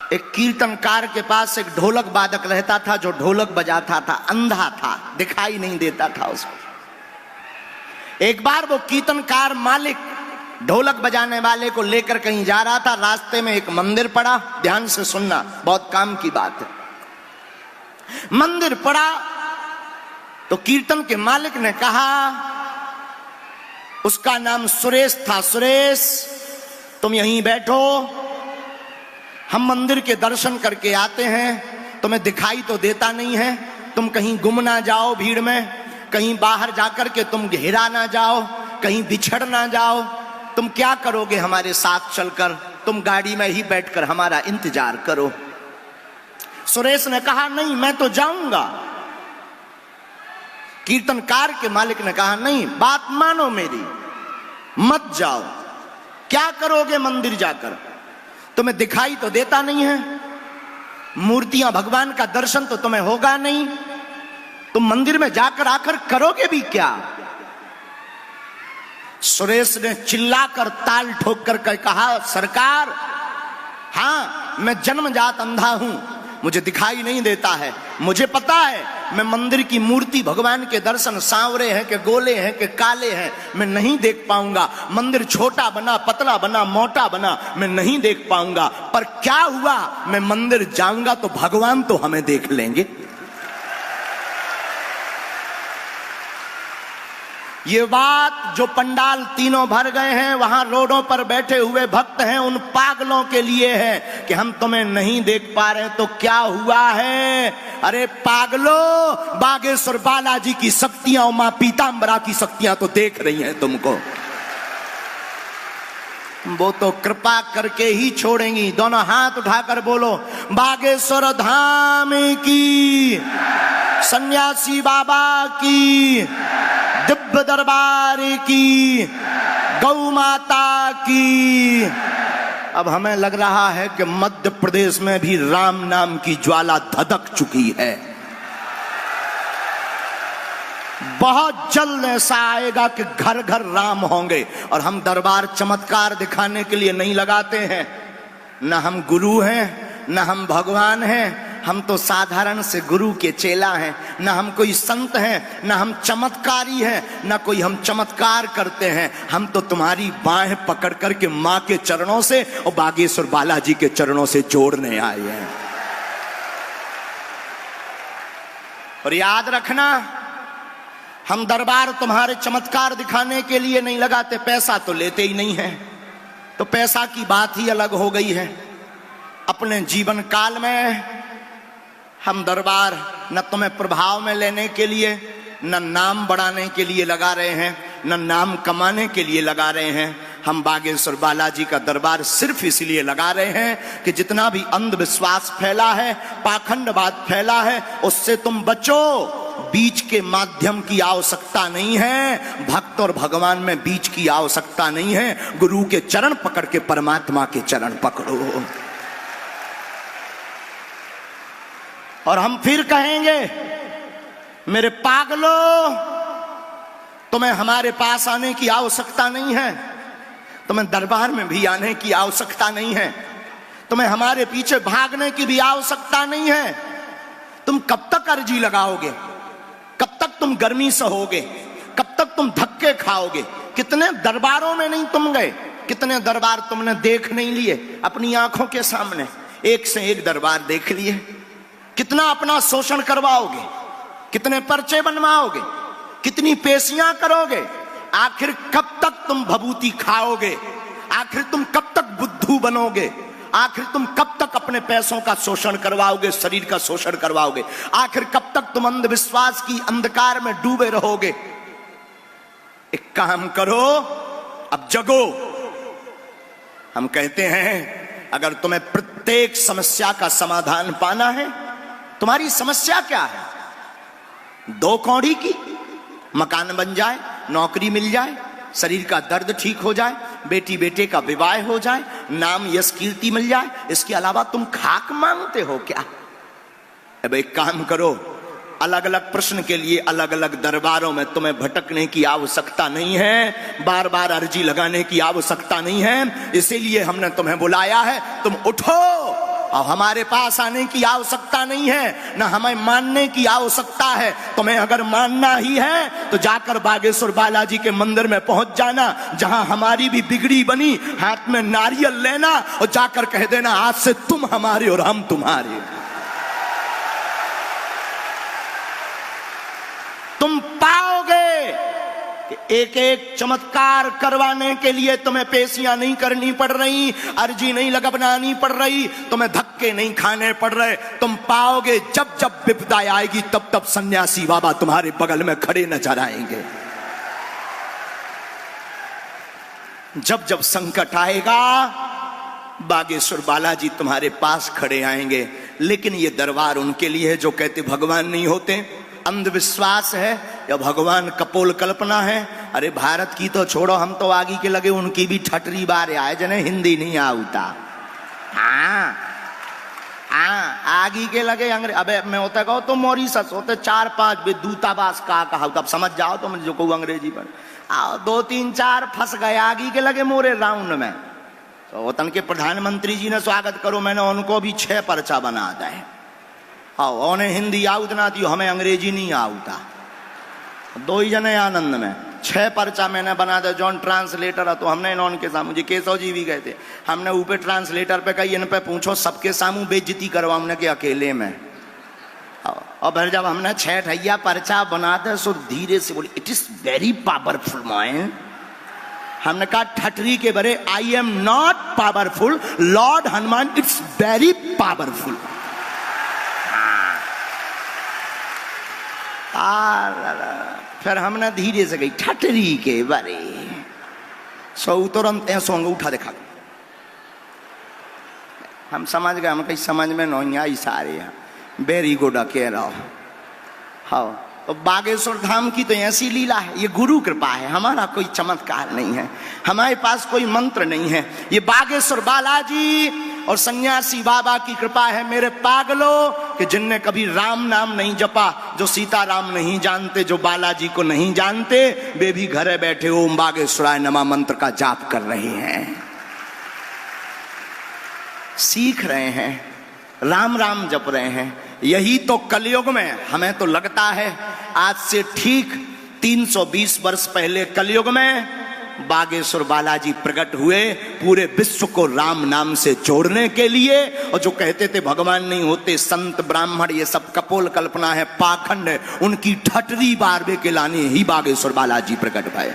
एक कीर्तनकार के पास एक ढोलक वादक रहता था जो ढोलक बजाता था, अंधा था, दिखाई नहीं देता था उसको। एक बार वो कीर्तनकार मालिक ढोलक बजाने वाले को लेकर कहीं जा रहा था। रास्ते में एक मंदिर पड़ा, ध्यान से सुनना, बहुत काम की बात है। मंदिर पड़ा तो कीर्तन के मालिक ने कहा, उसका नाम सुरेश था, सुरेश तुम यहीं बैठो, हम मंदिर के दर्शन करके आते हैं, तुम्हें दिखाई तो देता नहीं है, तुम कहीं गुम ना जाओ भीड़ में, कहीं बाहर जाकर के तुम घेरा ना जाओ, कहीं बिछड़ ना जाओ, तुम क्या करोगे हमारे साथ चलकर, तुम गाड़ी में ही बैठकर हमारा इंतजार करो। सुरेश ने कहा नहीं मैं तो जाऊंगा। कीर्तनकार के मालिक ने कहा नहीं, बात मानो मेरी, मत जाओ। क्या करोगे मंदिर जाकर, तुम्हें दिखाई तो देता नहीं है, मूर्तियां भगवान का दर्शन तो तुम्हें होगा नहीं, तुम मंदिर में जाकर आकर करोगे भी क्या। सुरेश ने चिल्लाकर ताल ठोक कर कहा, सरकार हां मैं जन्मजात अंधा हूं, मुझे दिखाई नहीं देता है, मुझे पता है मैं मंदिर की मूर्ति भगवान के दर्शन सांवरे हैं कि गोले हैं कि काले हैं मैं नहीं देख पाऊंगा, मंदिर छोटा बना पतला बना मोटा बना मैं नहीं देख पाऊंगा, पर क्या हुआ मैं मंदिर जाऊंगा तो भगवान तो हमें देख लेंगे। ये बात जो पंडाल तीनों भर गए हैं, वहां रोडों पर बैठे हुए भक्त हैं, उन पागलों के लिए है कि हम तुम्हें नहीं देख पा रहे तो क्या हुआ है। अरे पागलों, बागेश्वर बालाजी की शक्तियां और मां पीतांबरा की शक्तियां तो देख रही हैं तुमको, वो तो कृपा करके ही छोड़ेंगी। दोनों हाथ उठाकर बोलो, बागेश्वर धाम की, सन्यासी बाबा की, दिव्य दरबार की, गौ माता की। अब हमें लग रहा है कि मध्य प्रदेश में भी राम नाम की ज्वाला धधक चुकी है। बहुत जल्द ऐसा आएगा कि घर घर राम होंगे। और हम दरबार चमत्कार दिखाने के लिए नहीं लगाते हैं, न हम गुरु हैं न हम भगवान हैं, हम तो साधारण से गुरु के चेला हैं, न हम कोई संत हैं न हम चमत्कारी हैं, न कोई हम चमत्कार करते हैं, हम तो तुम्हारी बाहें पकड़ करके मां के चरणों से और बागेश्वर बालाजी के चरणों से जोड़ने आए हैं। और याद रखना, हम दरबार तुम्हारे चमत्कार दिखाने के लिए नहीं लगाते, पैसा तो लेते ही नहीं है, तो पैसा की बात ही अलग हो गई है। अपने जीवन काल में हम दरबार न तुम्हें प्रभाव में लेने के लिए, न नाम बढ़ाने के लिए लगा रहे हैं, न नाम कमाने के लिए लगा रहे हैं। हम बागेश्वर बालाजी का दरबार सिर्फ इसलिए लगा रहे हैं कि जितना भी अंधविश्वास फैला है, पाखंडवाद फैला है, उससे तुम बचो। बीच के माध्यम की आवश्यकता नहीं है, भक्त और भगवान में बीच की आवश्यकता नहीं है। गुरु के चरण पकड़ के परमात्मा के चरण पकड़ो। और हम फिर कहेंगे, मेरे पागलों, तुम्हें हमारे पास आने की आवश्यकता नहीं है, तुम्हें दरबार में भी आने की आवश्यकता नहीं है, तुम्हें हमारे पीछे भागने की भी आवश्यकता नहीं है। तुम कब तक अर्जी लगाओगे, कब तक तुम गर्मी सहोगे, कब तक तुम धक्के खाओगे। कितने दरबारों में नहीं तुम गए, कितने दरबार तुमने देख नहीं लिए अपनी आंखों के सामने, एक से एक दरबार देख लिए। कितना अपना शोषण करवाओगे, कितने पर्चे बनवाओगे, कितनी पेशियां करोगे। आखिर कब तक तुम भभूति खाओगे, आखिर तुम कब तक बुद्धू बनोगे, आखिर तुम कब तक अपने पैसों का शोषण करवाओगे, शरीर का शोषण करवाओगे, आखिर कब तक तुम अंधविश्वास की अंधकार में डूबे रहोगे। एक काम करो, अब जगो। हम कहते हैं, अगर तुम्हें प्रत्येक समस्या का समाधान पाना है, तुम्हारी समस्या क्या है, 2 कौड़ी की, मकान बन जाए, नौकरी मिल जाए, शरीर का दर्द ठीक हो जाए, बेटी बेटे का विवाह हो जाए, नाम यश कीर्ति मिल जाए, इसके अलावा तुम खाक मांगते हो क्या। अब एक काम करो, अलग अलग प्रश्न के लिए अलग अलग दरबारों में तुम्हें भटकने की आवश्यकता नहीं है, बार बार अर्जी लगाने की आवश्यकता नहीं है। इसीलिए हमने तुम्हें बुलाया है, तुम उठो और हमारे पास आने की आवश्यकता नहीं है, ना हमें मानने की आवश्यकता है। तुम्हें अगर मानना ही है तो जाकर बागेश्वर बालाजी के मंदिर में पहुंच जाना, जहां हमारी भी बिगड़ी बनी, हाथ में नारियल लेना और जाकर कह देना आज से तुम हमारे और हम तुम्हारे। तुम पाओगे कि एक एक चमत्कार करवाने के लिए तुम्हें पेशियां नहीं करनी पड़ रही, अर्जी नहीं लगवानी पड़ रही, तुम्हें धक्के नहीं खाने पड़ रहे। तुम पाओगे जब जब विपदा आएगी तब तब सन्यासी बाबा तुम्हारे बगल में खड़े नजर आएंगे। जब जब संकट आएगा बागेश्वर बालाजी तुम्हारे पास खड़े आएंगे। लेकिन ये दरबार उनके लिए है जो कहते भगवान नहीं होते। अंधविश्वास है या भगवान कपोल कल्पना है? अरे भारत की तो छोड़ो, हम तो आगे के लगे उनकी भी ठटरी बार आए जने हिंदी नहीं आउता। हाँ आगे के लगे अंग्रेज। अबे मैं होता कहो तो मॉरिशस होते 4-5 बे दूतावास का कहा, तब समझ जाओ तो मुझे जो कहूँ अंग्रेजी पर आओ 2-3-4 फंस गए आगे के लगे मोरे राउंड में। तो वतन के प्रधानमंत्री जी ने स्वागत करो, मैंने उनको भी 6 पर्चा बना दे। हाँ उन्हें हिंदी आउत ना थी, हमें अंग्रेजी नहीं आउता। 2 ही जने आनंद में 6 पर्चा मैंने बना दे। जॉन ट्रांसलेटर है तो हमने इनके सामने, मुझे केशव जी भी गए थे, हमने ऊपर ट्रांसलेटर पे कही इन पे पूछो सबके सामू बेइज्जती करवाऊंने के अकेले में। और फिर जब हमने 6 ठैया पर्चा बना दे सो धीरे से बोली it is very powerful man. हमने कहा ठटरी के बरे I am not powerful, Lord Hanuman it's very powerful. फिर हमने धीरे से गई ठटरी के बारे सो तुरंत ऐसा उठा देखा, हम समझ गए, हम कहीं समझ में नहीं आई सारे वेरी गुड कह रहा हो। हाँ तो बागेश्वर धाम की तो ऐसी लीला है, ये गुरु कृपा है, हमारा कोई चमत्कार नहीं है, हमारे पास कोई मंत्र नहीं है। ये बागेश्वर बालाजी और सन्यासी बाबा की कृपा है मेरे पागलों, कि जिनने कभी राम नाम नहीं जपा, जो सीताराम नहीं जानते, जो बालाजी को नहीं जानते, वे भी घरे बैठे ओम बागेश्वराय नमः मंत्र का जाप कर रहे हैं, सीख रहे हैं, राम राम जप रहे हैं। यही तो कलयुग में हमें तो लगता है आज से ठीक 320 वर्ष पहले कलयुग में बागेश्वर बालाजी प्रकट हुए पूरे विश्व को राम नाम से जोड़ने के लिए। और जो कहते थे भगवान नहीं होते, संत ब्राह्मण ये सब कपोल कल्पना है, पाखंड है, उनकी ठटरी बारबे के लाने ही बागेश्वर बालाजी प्रकट भये।